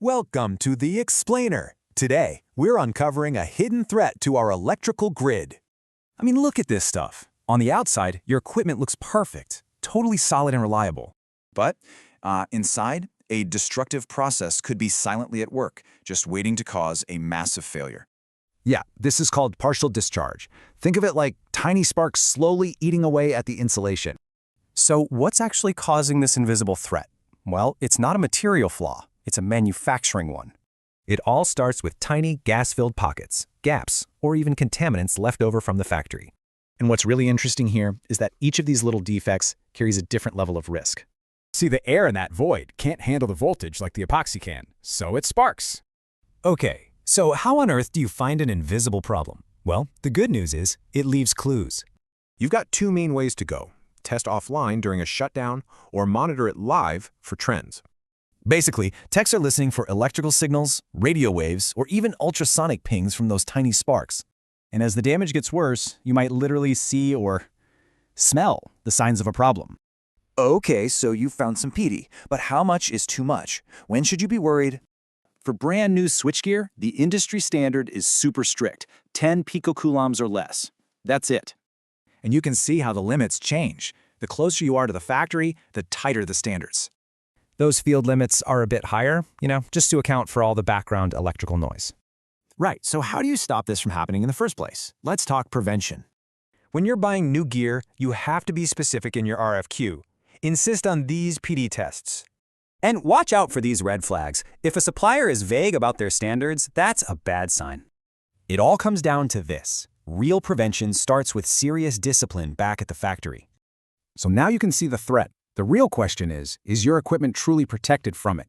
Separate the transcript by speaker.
Speaker 1: Welcome to The Explainer. Today, we're uncovering a hidden threat to our electrical grid.
Speaker 2: I mean, look at this stuff. On the outside, your equipment looks perfect, totally solid and reliable.
Speaker 3: But inside, a destructive process could be silently at work, just waiting to cause a massive failure.
Speaker 2: Yeah, this is called partial discharge. Think of it like tiny sparks slowly eating away at the insulation.
Speaker 4: So what's actually causing this invisible threat? Well, it's not a material flaw. It's a manufacturing one.
Speaker 5: It all starts with tiny gas-filled pockets, gaps, or even contaminants left over from the factory.
Speaker 6: And what's really interesting here is that each of these little defects carries a different level of risk.
Speaker 7: See, the air in that void can't handle the voltage like the epoxy can, so it sparks.
Speaker 5: Okay, so how on earth do you find an invisible problem? Well, the good news is it leaves clues.
Speaker 8: You've got two main ways to go: test offline during a shutdown or monitor it live for trends.
Speaker 5: Basically, techs are listening for electrical signals, radio waves, or even ultrasonic pings from those tiny sparks.
Speaker 4: And as the damage gets worse, you might literally see or smell the signs of a problem.
Speaker 3: Okay, so you found some PD, but how much is too much? When should you be worried?
Speaker 9: For brand new switchgear, the industry standard is super strict, 10 picocoulombs or less. That's it.
Speaker 2: And you can see how the limits change. The closer you are to the factory, the tighter the standards.
Speaker 5: Those field limits are a bit higher, just to account for all the background electrical noise.
Speaker 2: Right, so how do you stop this from happening in the first place? Let's talk prevention. When you're buying new gear, you have to be specific in your RFQ. Insist on these PD tests.
Speaker 4: And watch out for these red flags. If a supplier is vague about their standards, that's a bad sign.
Speaker 5: It all comes down to this. Real prevention starts with serious discipline back at the factory.
Speaker 6: So now you can see the threat. The real question is your equipment truly protected from it?